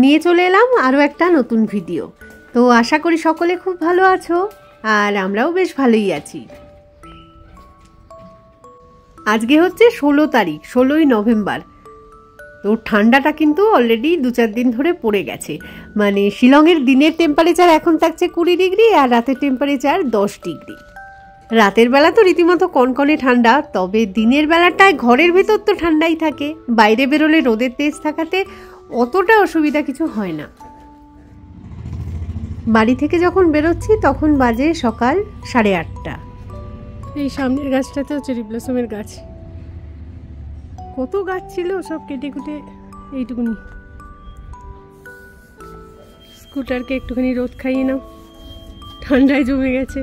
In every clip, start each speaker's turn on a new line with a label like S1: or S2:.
S1: নিয়ে চলে এলাম আরও একটা নতুন ভিডিও। তো আশা করি সকলে খুব ভালো আছো, আর আমরাও বেশ ভালোই আছি। আজকে হচ্ছে 16 তারিখ, 16ই নভেম্বর। তো ঠান্ডাটা কিন্তু অলরেডি 2-4 দিন ধরে পড়ে গেছে। মানে শিলংয়ের দিনের টেম্পারেচার এখন থাকছে 20 ডিগ্রি, আর রাতের টেম্পারেচার 10 ডিগ্রি। রাতের বেলা তো রীতিমতো কনকনে ঠান্ডা, তবে দিনের বেলাটায় ঘরের ভেতর তো ঠান্ডাই থাকে। বাইরে বেরোলে রোদের তেজ থাকাতে অতটা অসুবিধা কিছু হয় না। বাড়ি থেকে যখন বেরোচ্ছি তখন বাজে সকাল 8:30। এই সামনের গাছটাতেও চেরি ব্লসমের গাছ, কত গাছ ছিল সব কেটে কুটে এইটুকুনি। স্কুটারকে একটুখানি রোদ খাইয়ে নাও, ঠান্ডায় জমে গেছে।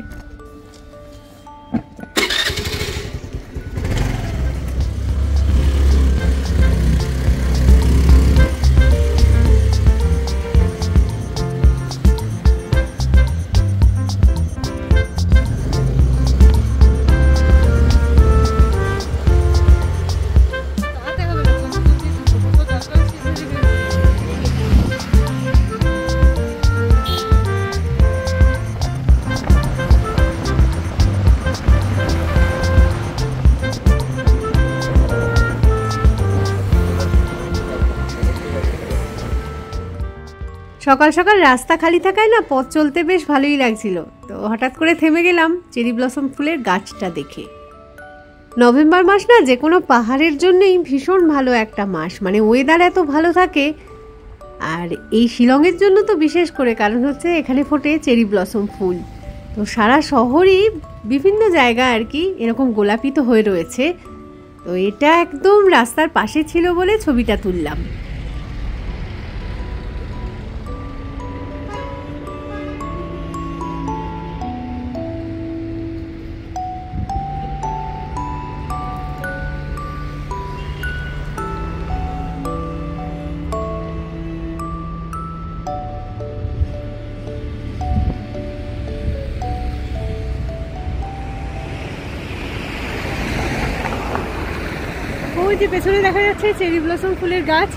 S1: সকাল সকাল রাস্তা খালি থাকায় না পথ চলতে বেশ ভালোই লাগছিল। তো হঠাৎ করে থেমে গেলাম চেরি ব্লসম ফুলের গাছটা দেখে। নভেম্বর মাস না যে কোনো পাহাড়ের জন্যই ভীষণ ভালো একটা মাস, মানে ওয়েদার এত ভালো থাকে। আর এই শিলংয়ের জন্য তো বিশেষ করে, কারণ হচ্ছে এখানে ফোটে চেরি ব্লসম ফুল। তো সারা শহরই বিভিন্ন জায়গা আর কি এরকম গোলাপিত হয়ে রয়েছে। তো এটা একদম রাস্তার পাশে ছিল বলে ছবিটা তুললাম। ওই যে পেছনে দেখা যাচ্ছে চেরি ব্লসম ফুলের গাছ,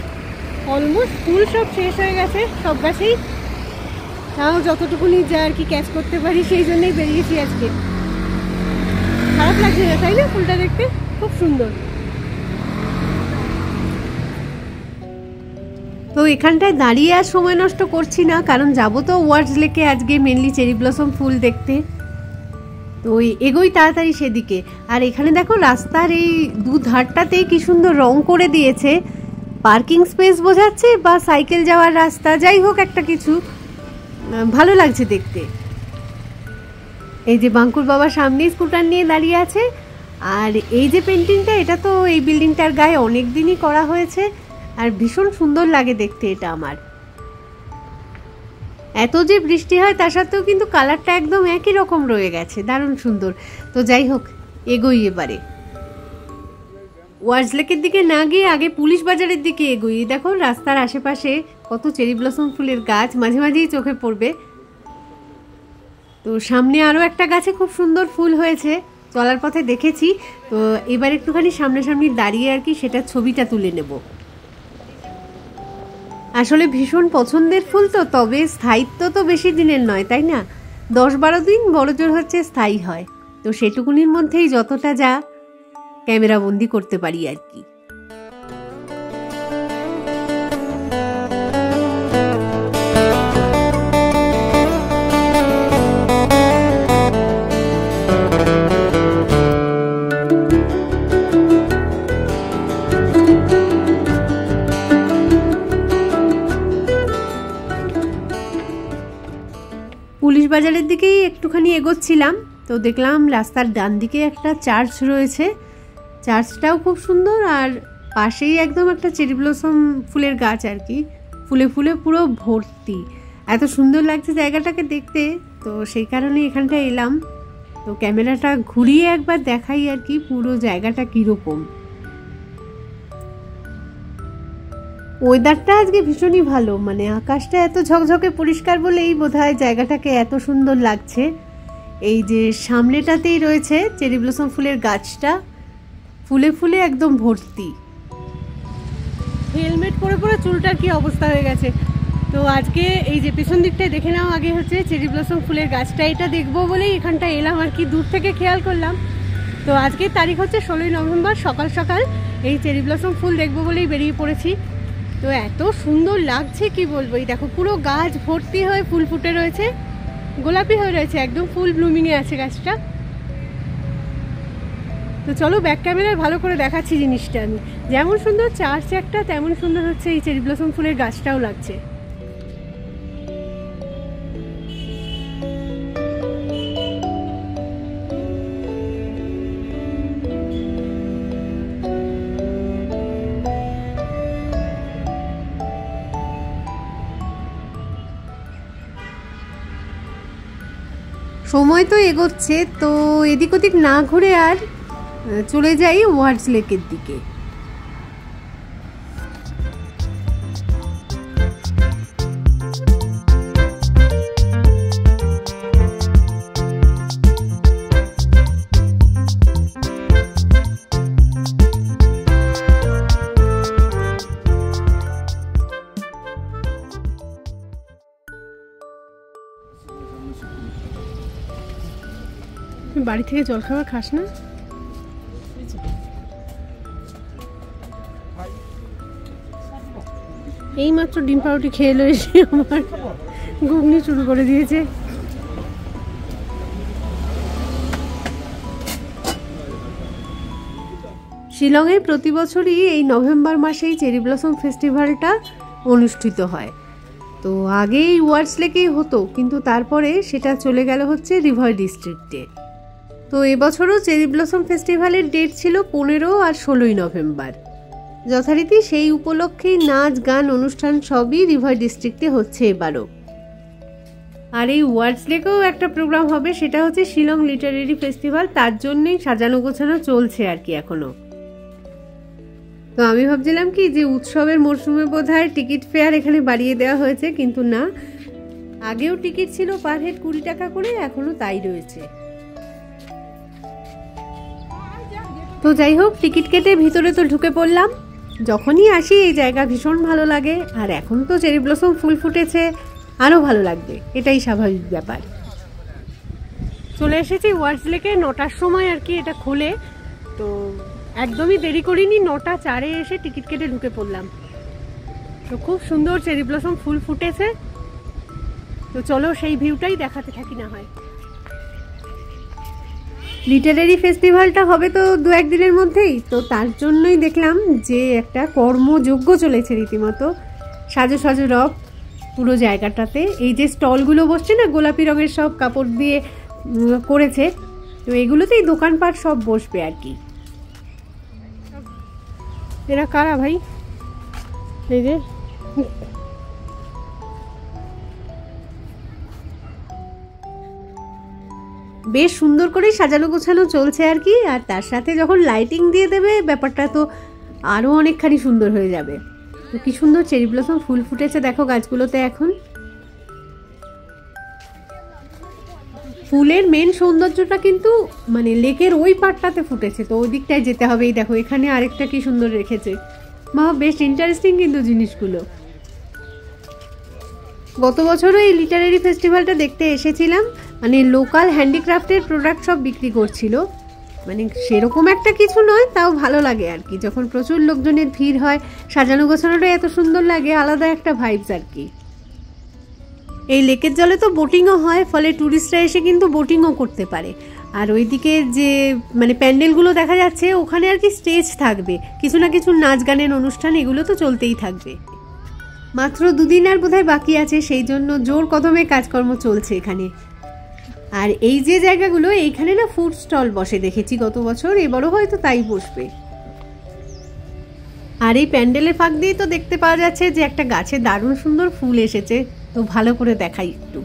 S1: অলমোস্ট ফুল সব শেষ হয়ে গেছে সব গাছেই। তাও যতটুকুনি যা আর কি ক্যাচ করতে পারি সেই জন্যই বেরিয়েছি আজকে। খারাপ লাগছে না তাই না? ফুলটা দেখতে খুব সুন্দর। তো এখানটায় দাঁড়িয়ে আর সময় নষ্ট করছি না, কারণ যাবো তো ওয়ার্ডস লেকে আজকে মেনলি চেরি ব্লসম ফুল দেখতে। তো ওই এগোই তাড়াতাড়ি সেদিকে। আর এখানে দেখো রাস্তার এই দুধারটাতেই কি সুন্দর রং করে দিয়েছে, পার্কিং স্পেস বোঝাচ্ছে বা সাইকেল যাওয়ার রাস্তা, যাই হোক একটা কিছু, ভালো লাগছে দেখতে। এই যে বাঙ্কুর বাবা সামনেই স্কুটার নিয়ে দাঁড়িয়ে আছে। আর এই যে পেন্টিংটা, এটা তো এই বিল্ডিংটার গায়ে অনেক দিনই করা হয়েছে, আর ভীষণ সুন্দর লাগে দেখতে এটা আমার। এত যে বৃষ্টি হয় তা সত্ত্বেও কিন্তু কালারটা একদম একই রকম রয়ে গেছে, দারুণ সুন্দর। তো যাই হোক এগোই এবারে। ওয়ার্ডস লেকের দিকে না গিয়ে আগে পুলিশ বাজারের দিকে এগোই। দেখো রাস্তার আশেপাশে কত চেরি ব্লসম ফুলের গাছ, মাঝে মাঝেই চোখে পড়বে। তো সামনে আরও একটা গাছে খুব সুন্দর ফুল হয়েছে, চলার পথে দেখেছি। তো এবার একটুখানি সামনাসামনি দাঁড়িয়ে আর কি সেটা ছবিটা তুলে নেব। আসলে ভীষণ পছন্দের ফুল তো, তবে স্থায়িত্ব তো বেশি দিনের নয় তাই না? 10-12 দিন বড় জোর হচ্ছে স্থায়ী হয়। তো সেটুকুনির মধ্যেই যতটা যা ক্যামেরা বন্দি করতে পারি আর কি। পুলিশ বাজারের দিকেই একটুখানি এগোচ্ছিলাম, তো দেখলাম রাস্তার ডান দিকে একটা চার্চ রয়েছে। চার্চটাও খুব সুন্দর, আর পাশেই একদম একটা চেরি ব্লসম ফুলের গাছ আর কি, ফুলে ফুলে পুরো ভর্তি। এত সুন্দর লাগছে জায়গাটাকে দেখতে, তো সেই কারণে এখানটা এলাম। তো ক্যামেরাটা ঘুরিয়ে একবার দেখাই আর কি পুরো জায়গাটা কীরকম। ওয়েদারটা আজকে ভীষণই ভালো, মানে আকাশটা এত ঝকঝকে পরিষ্কার বলেই বোধহয় জায়গাটাকে এত সুন্দর লাগছে। এই যে সামনেটাতেই রয়েছে চেরি ব্লসম ফুলের গাছটা, ফুলে ফুলে একদম ভর্তি। হেলমেট পরে পরে চুলটার কি অবস্থা হয়ে গেছে, তো আজকে এই যে পেছন দিকটায় দেখে নাও, আগে হচ্ছে চেরি ব্লসম ফুলের গাছটা, এটা দেখবো বলেই এখানটা এলাম আর কি, দূর থেকে খেয়াল করলাম। তো আজকের তারিখ হচ্ছে 16ই নভেম্বর, সকাল সকাল এই চেরি ব্লসম ফুল দেখবো বলেই বেরিয়ে পড়েছি। তো এত সুন্দর লাগছে কি বলবো, এই দেখো পুরো গাছ ভর্তি হয়ে ফুল ফুটে রয়েছে, গোলাপি হয়ে রয়েছে, একদম ফুল ব্লুমিংয়ে আছে গাছটা। তো চলো ব্যাক ক্যামেরায় ভালো করে দেখাচ্ছি জিনিসটা আমি। যেমন সুন্দর চার্চ একটা, তেমন সুন্দর হচ্ছে এই চেরি ব্লসম ফুলের গাছটাও লাগছে। সময় তো এগোচ্ছে, তো এদিক ওদিক না ঘুরে আর চলে যাই ওয়ার্ডস লেকের দিকে। বাড়ি থেকে জলখাবার খাস না? এই মাত্র ডিম পাউরুটি খেয়ে এলো, এসে আমার ঘুগনি শুরু করে দিয়েছে। শিলংয়ে প্রতি বছরই এই নভেম্বর মাসেই চেরি ব্লসম ফেস্টিভ্যালটা অনুষ্ঠিত হয়। তো আগেই ওয়ার্ডস লেকেই হতো, কিন্তু তারপরে সেটা চলে গেল হচ্ছে রিভার ডিস্ট্রিক্টে। তো এবছরও চেরি ব্লসম ফেস্টিভ্যালের ডেট ছিল 15 আর 16ই নভেম্বর। যথারীতি সেই উপলক্ষেই নাচ গান অনুষ্ঠান সবই রিভার ডিস্ট্রিক্টে হচ্ছে এবারও। আর এই ওয়ার্ডস লেকেও একটা প্রোগ্রাম হবে, সেটা হচ্ছে শিলং লিটারেরি ফেস্টিভ্যাল, তার জন্যই সাজানো গোছানো চলছে আর কি এখনো। তো আমি ভাবছিলাম কি যে উৎসবের মরশুমে বোধহয় টিকিট ফেয়ার এখানে বাড়িয়ে দেওয়া হয়েছে, কিন্তু না, আগেও টিকিট ছিল পার হেড 20 টাকা করে, এখনো তাই রয়েছে। তো যাই হোক, টিকিট কেটে ভিতরে তো ঢুকে পড়লাম। যখনই আসি এই জায়গা ভীষণ ভালো লাগে, আর এখন তো চেরি ব্লসম ফুল ফুটেছে, আরও ভালো লাগবে, এটাই স্বাভাবিক ব্যাপার। চলে এসেছি ওয়ার্ডস লেকে 9টার সময় আর কি এটা খোলে, তো একদমই দেরি করিনি, 9টা 4-এ এসে টিকিট কেটে ঢুকে পড়লাম। তো খুব সুন্দর চেরি ব্লসম ফুল ফুটেছে, তো চলো সেই ভিউটাই দেখাতে থাকি না হয়। লিটারেরি ফেস্টিভ্যালটা হবে তো 2-1 দিনের মধ্যেই, তো তার জন্যই দেখলাম যে একটা কর্মযজ্ঞ চলেছে রীতিমতো, সাজো সাজো রব পুরো জায়গাটাতে। এই যে স্টলগুলো বসছে না, গোলাপি রঙের সব কাপড় দিয়ে করেছে, তো এগুলোতেই দোকানপাট সব বসবে আর কি। এরা কারা ভাই? এই যে বেশ সুন্দর করে সাজানো গোছানো চলছে আর কি, আর তার সাথে যখন লাইটিং দিয়ে দেবে ব্যাপারটা তো আরও অনেকখানি সুন্দর হয়ে যাবে। তো কি সুন্দর চেরি ব্লসম ফুল ফুটেছে দেখো গাছগুলোতে এখন। ফুলের মেন সৌন্দর্যটা কিন্তু মানে লেকের ওই পাটটাতে ফুটেছে, তো ওই দিকটায় যেতে হবে। এই দেখো এখানে আরেকটা কি সুন্দর রেখেছে, মা বেশ ইন্টারেস্টিং কিন্তু জিনিসগুলো। গত বছরও এই লিটারেরি ফেস্টিভ্যালটা দেখতে এসেছিলাম, মানে লোকাল হ্যান্ডিক্রাফটের প্রোডাক্ট সব বিক্রি করছিল, মানে সেরকম একটা কিছু নয়, তাও ভালো লাগে আর কি। যখন প্রচুর লোকজনের ভিড় হয়, সাজানো গোছানোটা এত সুন্দর লাগে, আলাদা একটা ভাইবস আর কি। এই লেকের জলে তো বোটিংও হয়, ফলে ট্যুরিস্টরা এসে কিন্তু বোটিংও করতে পারে। আর ওইদিকে যে মানে প্যান্ডেলগুলো দেখা যাচ্ছে, ওখানে আর কি স্টেজ থাকবে, কিছু না কিছু নাচ গানের অনুষ্ঠান এগুলো তো চলতেই থাকবে। মাত্র 2 দিন আর বোধহয় বাকি আছে, সেই জন্য জোর কদমে কাজকর্ম চলছে এখানে। আর এই যে জায়গাগুলো, এইখানে না ফুড স্টল বসে দেখেছি গত বছর, এবারও হয়তো তাই বসবে। আর এই প্যান্ডেলের ফাঁক দিয়ে তো দেখতে পাওয়া যাচ্ছে যে একটা গাছে দারুণ সুন্দর ফুল এসেছে, তো ভালো করে দেখাই একটু।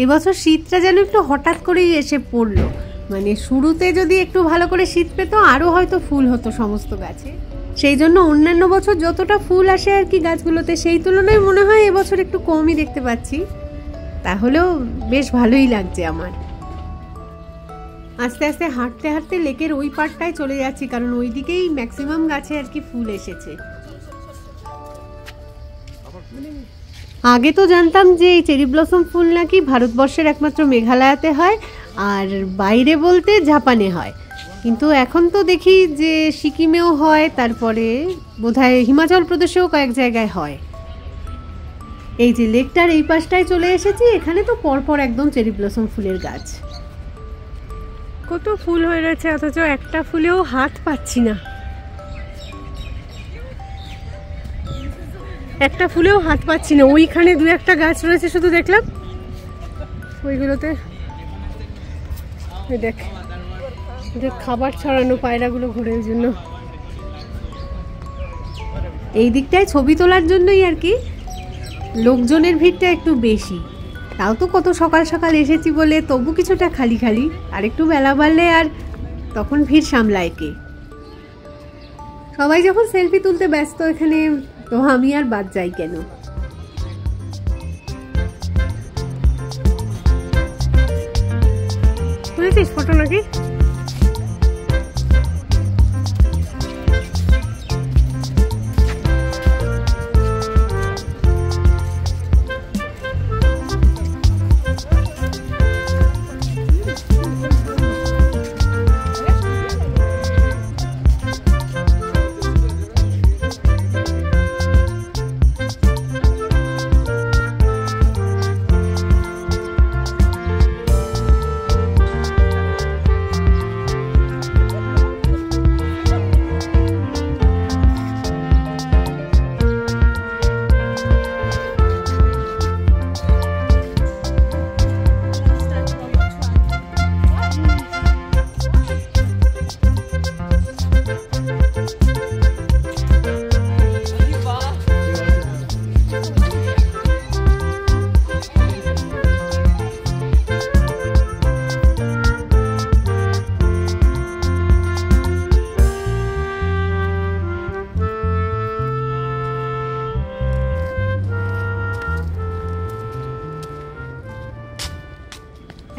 S1: এবছর শীতটা যেন একটু হঠাৎ করেই এসে পড়লো, মানে শুরুতে যদি একটু ভালো করে শীত পেত আরও হয়তো ফুল হতো সমস্ত গাছে। সেই জন্য অন্যান্য বছর যতটা ফুল আসে আর কি গাছগুলোতে, সেই তুলনায় মনে হয় এবছর একটু কমই দেখতে পাচ্ছি, তাহলেও বেশ ভালোই লাগছে আমার। আস্তে আস্তে হাঁটতে হাঁটতে লেকের ওই পাড়টায় চলে যাচ্ছি, কারণ ওই দিকেই ম্যাক্সিমাম গাছে আর কি ফুল এসেছে। আগে তো জানতাম যে এই চেরি ব্লসম ফুল নাকি ভারতবর্ষের একমাত্র মেঘালয়াতে হয়, আর বাইরে বলতে জাপানে হয়, কিন্তু এখন তো দেখি যে সিকিমেও হয়, তারপরে বোধহয় হিমাচল প্রদেশেও কয়েক জায়গায় হয়। এই যে লেকটার এই পাশটায় চলে এসেছি, এখানে তো পরপর একদম চেরি ব্লসম ফুলের গাছ, কত ফুল হয়ে রয়েছে, অথচ একটা ফুলেও হাত পাচ্ছি না, একটা ফুলেও হাত পাচ্ছি না। ওইখানে দু একটা গাছ রয়েছে শুধু দেখলাম, ওইগুলোতে দেখ যে খাবার ছড়ানো পায়রাগুলো ঘোরের জন্য। এই দিকটায় ছবি তোলার জন্যই আর কি লোকজনের ভিড়টা একটু বেশি, তাও তো কত সকাল সকাল এসেছি বলে তবু কিছুটা খালি খালি, আর একটু বেলা বাড়লে আর তখন ভিড় সামলায় কে। সবাই যখন সেলফি তুলতে ব্যস্ত এখানে, তো আমি আর বাদ যাই কেন। বুঝেছিস ফটো নাকি?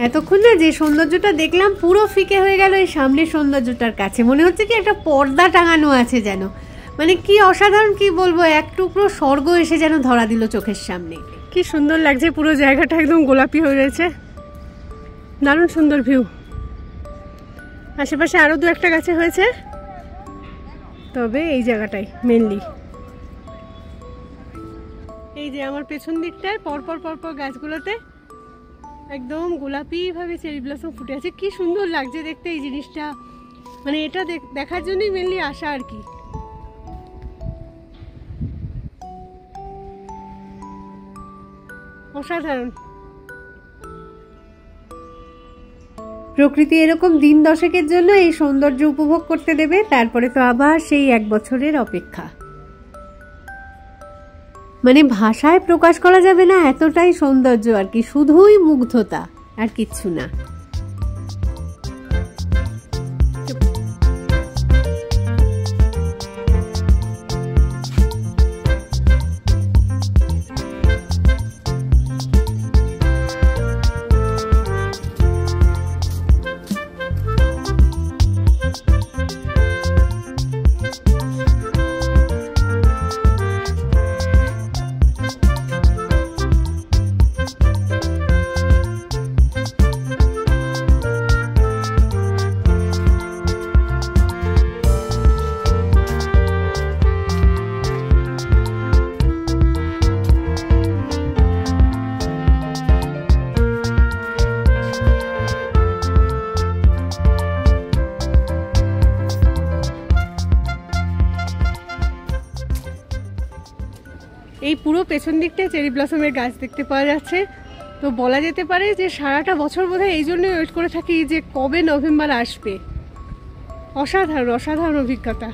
S1: এতক্ষণ না যে সৌন্দর্যটা দেখলাম পুরো ফিকে হয়ে গেল এই সামনের সৌন্দর্যটার কাছে, মনে হচ্ছে কি একটা পর্দা টাঙানো আছে যেন, মানে কি অসাধারণ, কি বলবো, এক টুকরো স্বর্গ এসে যেন ধরা দিল চোখের সামনে। কি সুন্দর লাগছে, পুরো জায়গাটা একদম গোলাপি হয়ে রয়েছে, দারুণ সুন্দর ভিউ। আশেপাশে আরো দু একটা গাছে হয়েছে, তবে এই জায়গাটাই মেনলি, এই যে আমার পেছন দিকটায় পরপর পরপর গাছগুলোতে একদম গোলাপি ভাবে চেরি ব্লসম ফুটে আছে। কি সুন্দর লাগছে দেখতে এই জিনিসটা, মানে এটা দেখার জন্যই মেনলি আসা আর কি। অসাধারণ প্রকৃতি এরকম দিন দশেকের জন্য এই সৌন্দর্য উপভোগ করতে দেবে, তারপরে তো আবার সেই এক বছরের অপেক্ষা, মানে ভাষায় প্রকাশ করা যাবে না এতটাই সৌন্দর্য আর কি, শুধুই মুগ্ধতা আর কিচ্ছু না। এই পুরো পেছন দিকটায় চেরি ব্লসমের গাছ দেখতে পাওয়া যাচ্ছে, তো বলা যেতে পারে যে সারাটা বছর বোধহয় এই জন্যই ওয়েট করে থাকি যে কবে নভেম্বর আসবে। অসাধারণ অসাধারণ অভিজ্ঞতা।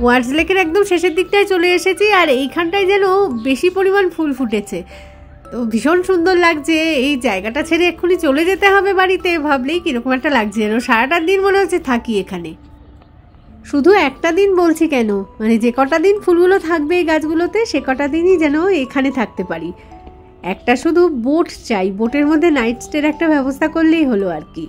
S1: ওয়ার্ডস লেকের একদম শেষের দিকটায় চলে এসেছি, আর এইখানটায় যেন বেশি পরিমাণ ফুল ফুটেছে, তো ভীষণ সুন্দর লাগছে। এই জায়গাটা ছেড়ে এক্ষুনি চলে যেতে হবে বাড়িতে ভাবলেই কীরকম একটা লাগছে, যেন সারাটা দিন মনে হচ্ছে থাকি এখানে। শুধু একটা দিন বলছি কেন, মানে যে কটা দিন ফুলগুলো থাকবে এই গাছগুলোতে সে কটা দিনই যেন এখানে থাকতে পারি। একটা শুধু বোট চাই, বোটের মধ্যে নাইট স্টের একটা ব্যবস্থা করলেই হলো আর কি।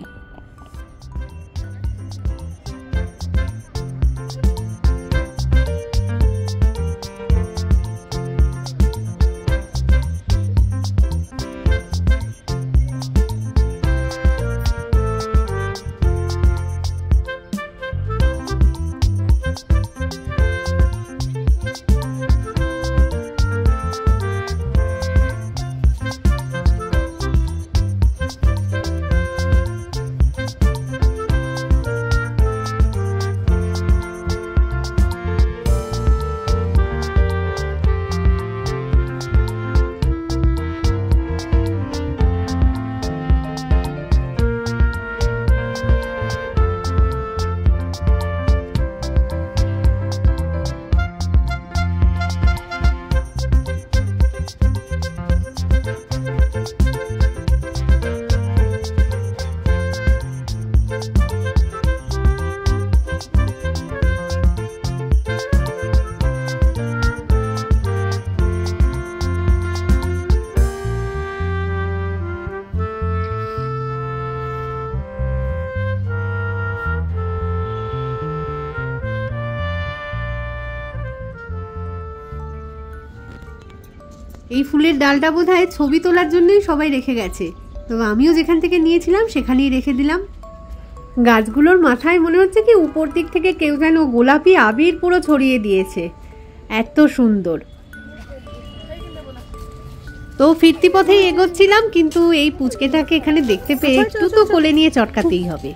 S1: এই ফুলের ডালটা বোধহয় ছবি তোলার জন্যই সবাই রেখে গেছে, তো আমিও যেখান থেকে নিয়েছিলাম সেখানেই রেখে দিলাম। গাছগুলোর মাথায় মনে হচ্ছে কি উপর দিক থেকে কেউ যেন গোলাপি আবির পুরো ছড়িয়ে দিয়েছে, এত সুন্দর। তো ফিরতি পথেই এগোচ্ছিলাম, কিন্তু এই পুচকেটাকে এখানে দেখতে পেয়ে একটু তো কোলে নিয়ে চটকাতেই হবে।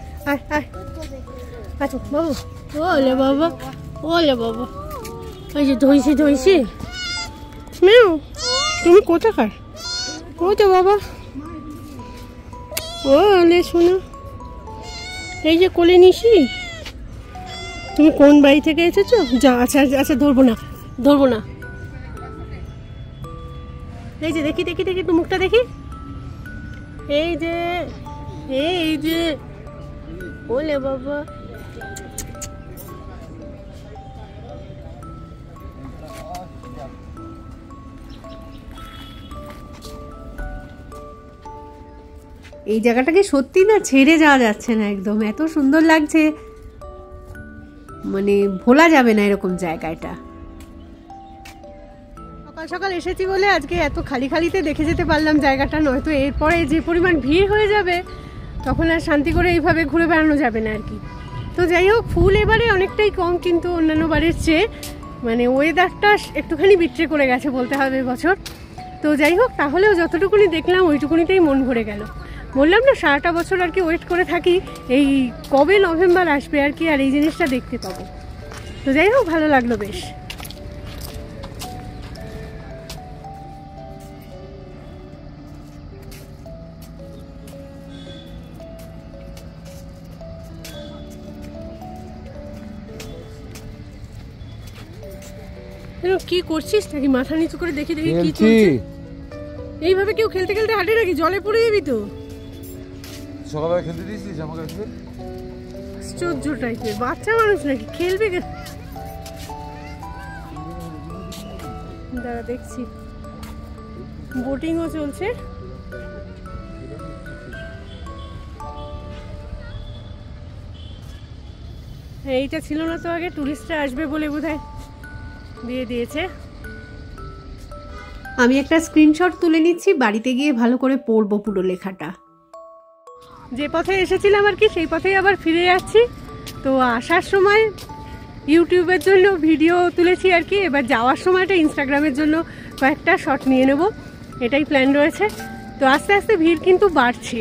S2: ওলে বাবা, ওলে বাবা, ওই যে ধইছি তুমি কোথাকার? ওই তো বাবা, ওলে শোনো, এই যে কোলে নিছি। তুমি কোন বাড়ি থেকে এসেছো? যা, আচ্ছা আচ্ছা, ধরবো না। এই যে দেখি একটু মুখটা দেখি। এই যে ওলে বাবা,
S1: এই জায়গাটাকে সত্যি না ছেড়ে যাওয়া যাচ্ছে না একদম, এত সুন্দর লাগছে, মানে ভোলা যাবে না এরকম জায়গাটা।
S2: সকাল সকাল এসেছি বলে আজকে এত খালিতে দেখে যেতে পারলাম জায়গাটা, নয়তো এরপরে যে পরিমাণ ভিড় হয়ে যাবে তখন আর শান্তি করে এইভাবে ঘুরে বেড়ানো যাবে না আর কি। তো যাই হোক, ফুল এবারে অনেকটাই কম, কিন্তু অন্যান্য বারের চেয়ে মানে ওয়েদারটা একটুখানি বিট্রে করে গেছে বলতে হবে এবছর। তো যাই হোক, তাহলেও যতটুকুনি দেখলাম ওইটুকুনিতেই মন ভরে গেল। বললাম না সারাটা বছর আর কি ওয়েট করে থাকি এই কবে নভেম্বর আসবে আর কি, আর এই জিনিসটা দেখতে পাবো। তো যাই হোক, ভালো লাগলো বেশ। কি করছিস নাকি? মাথা নিচু করে দেখি কি চলছে। এইভাবে কেউ খেলতে হাঁটে নাকি? জলে পড়ে যাবি তো।
S3: সকালবেলা খেলতে দিয়েছিস আমাকে?
S2: আশ্চর্য টাইপের বাচ্চা মানুষ নাকি, খেলবে? দাঁড়া দেখছি, বোটিংও চলছে। এইটা ছিল না তো আগে, টুরিস্টরা আসবে বলে বোধহয় দিয়ে দিয়েছে।
S1: আমি একটা স্ক্রিনশট তুলে নিচ্ছি, বাড়িতে গিয়ে ভালো করে পড়বো পুরো লেখাটা।
S2: যে পথে এসেছিলাম আর কি সেই পথেই আবার ফিরে যাচ্ছি। তো আসার সময় ইউটিউবের জন্য ভিডিও তুলেছি আর কি, এবার যাওয়ার সময়টা ইনস্টাগ্রামের জন্য কয়েকটা শট নিয়ে নেব, এটাই প্ল্যান রয়েছে। তো আস্তে আস্তে ভিড় কিন্তু বাড়ছে,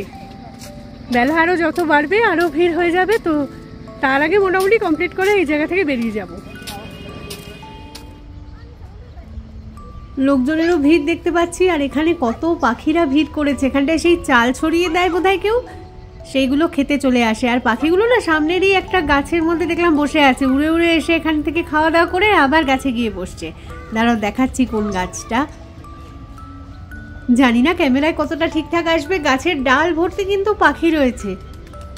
S2: বেলা আরও যত বাড়বে আরও ভিড় হয়ে যাবে। তো তার আগে মোটামুটি কমপ্লিট করে এই জায়গা থেকে বেরিয়ে যাব।
S1: লোকজনেরও ভিড় দেখতে পাচ্ছি, আর এখানে কত পাখিরা ভিড় করেছে। এখানটায় সেই চাল ছড়িয়ে দেয় বোধহয় কেউ, সেইগুলো খেতে চলে আসে। আর পাখিগুলো না সামনেরই একটা গাছের মধ্যে দেখলাম বসে আছে, উড়ে উড়ে এসে এখান থেকে খাওয়া দাওয়া করে আবার গাছে গিয়ে বসছে। দাঁড়াও দেখাচ্ছি কোন গাছটা, জানি না ক্যামেরায় কতটা ঠিকঠাক আসবে। গাছের ডাল ভর্তি কিন্তু পাখি রয়েছে,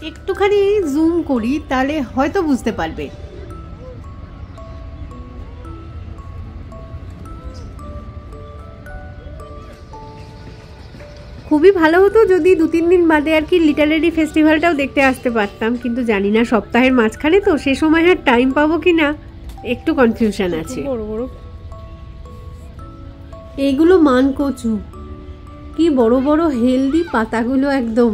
S1: একটুখানি জুম করি তাহলে হয়তো বুঝতে পারবে। খুবই ভালো হতো যদি 2-3 দিন বাদে আর কি লিটারেরি ফেস্টিভ্যালটাও দেখতে আসতে পারতাম, কিন্তু জানি না সপ্তাহের মাঝখানে তো সে সময় আর টাইম পাবো কি না, একটু কনফিউশন আছে।
S2: বড় বড়
S1: এইগুলো মান কচু, কি বড় বড় হেলদি পাতাগুলো একদম।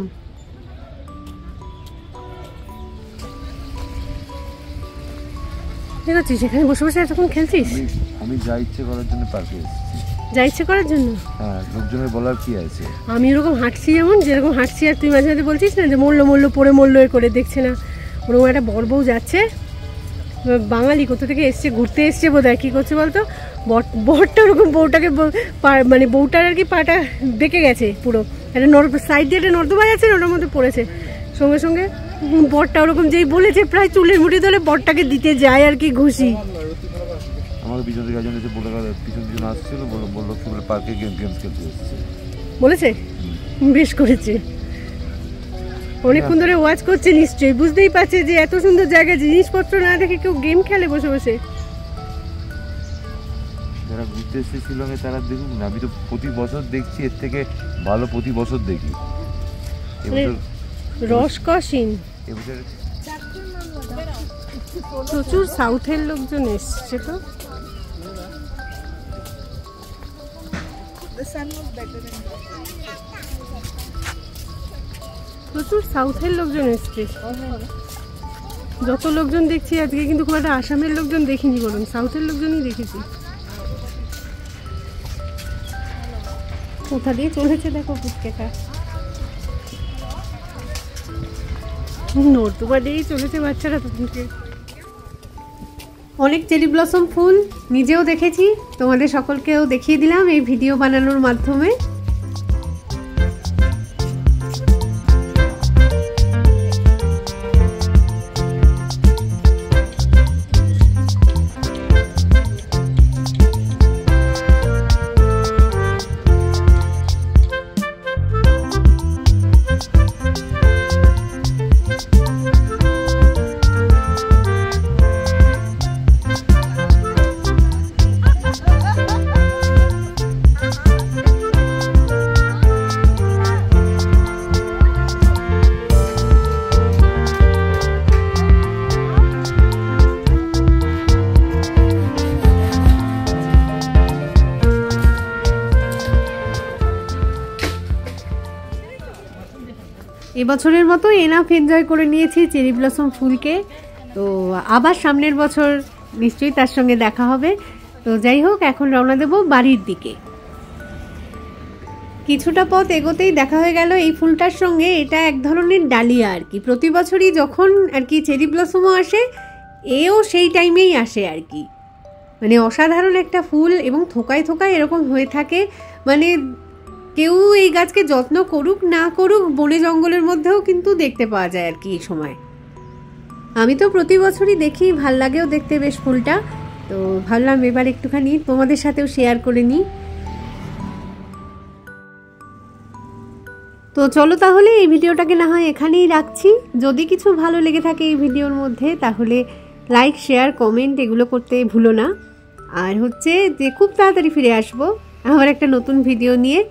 S2: ঠিক আছে, সেখানে বসে বসে এতক্ষণ খেলছিস?
S3: আমি যা ইচ্ছে করার জন্য পার্কে এসেছি।
S2: যা ইচ্ছে করার জন্য?
S3: হ্যাঁ, লোকজনের বলার কি আছে।
S2: আমি ওরকম হাঁটছি, যেরকম হাঁটছি, আর তুই মাঝে মাঝে বলছিস না যে মরলো পড়ে মরলো এ করে দেখছে না, ওরকম একটা বর বউ যাচ্ছে, বাঙালি কোথা থেকে এসছে, ঘুরতে এসছে বোধ হয়, কী করছে বলতো, বরটা ওরকম বউটাকে মানে বউটার আর কি পাটা বেঁকে গেছে পুরো, একটা সাইড দিয়ে একটা নর্দমা যাচ্ছে, ওটার মধ্যে পড়েছে, সঙ্গে সঙ্গে বরটা ওরকম যেই বলেছে প্রায় চুলের মুঠি ধরে বরটাকে দিতে যায় আর কি ঘুষি।
S3: আমাকে পিছন থেকে একজন এসে বলে পিছন আসছিল, বললো কি বলে পার্কে গেমস খেলতে এসেছে
S2: বলেছে। বেশ করেছে, অনেকক্ষণ ধরে ওয়াচ করছে নিশ্চয়ই, বুঝতেই পারছে যে এত সুন্দর জায়গায় জিনিসপত্র না দেখে কেউ গেম খেলে বসে বসে।
S3: যারা ঘুরতে এসেছে শিলংয়ে তারা দেখুন না, আমি তো প্রতি বছর দেখছি, এর থেকে ভালো প্রতি বছর দেখি।
S2: রসকসিন প্রচুর সাউথের লোকজন এসছে তো। প্রচুর সাউথের লোকজন এসছে, যত লোকজন দেখছি আজকে, কিন্তু খুব একটা আসামের লোকজন দেখিনি, বলুন সাউথের লোকজনই দেখেছি। কোথা দিয়ে চলেছে দেখো পুচকেটা, নর্দমা দিয়েই চলেছে বাচ্চারা তখনকে।
S1: অনেক চেরি ব্লসম ফুল নিজেও দেখেছি, তোমাদের সকলকেও দেখিয়ে দিলাম এই ভিডিও বানানোর মাধ্যমে। এবছরের মতো এনাফ এনজয় করে নিয়েছি চেরি ব্লসম ফুলকে, তো আবার সামনের বছর নিশ্চয়ই তার সঙ্গে দেখা হবে। তো যাই হোক, এখন রওনা দেব বাড়ির দিকে। কিছুটা পথ এগোতেই দেখা হয়ে গেল এই ফুলটার সঙ্গে, এটা এক ধরনের ডালিয়া আর কি। প্রতি বছরই যখন আর কি চেরি ব্লসমও আসে, এও সেই টাইমেই আসে আর কি। মানে অসাধারণ একটা ফুল, এবং থোকায় থোকায় এরকম হয়ে থাকে। মানে কেউ এই গাছকে যত্ন করুক না করুক, বনে জঙ্গলের মধ্যেও কিন্তু দেখতে পাওয়া যায় আর কি এই সময়। আমি তো প্রতি বছরই দেখি, ভাল লাগেও দেখতে বেশ ফুলটা, তো ভাবলাম এবার একটুখানি তোমাদের সাথেও শেয়ার করে নিই। তো চলো তাহলে এই ভিডিওটাকে না হয় এখানেই রাখছি। যদি কিছু ভালো লেগে থাকে এই ভিডিওর মধ্যে, তাহলে লাইক, শেয়ার, কমেন্ট এগুলো করতে ভুলো না। আর হচ্ছে যে খুব তাড়াতাড়ি ফিরে আসবো আমার একটা নতুন ভিডিও নিয়ে।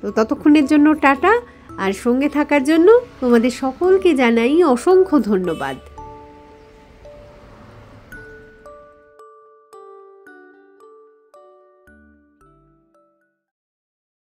S1: তো ততক্ষণের জন্য টাটা, আর সঙ্গে থাকার জন্য তোমাদের সকলকে জানাই অসংখ্য ধন্যবাদ।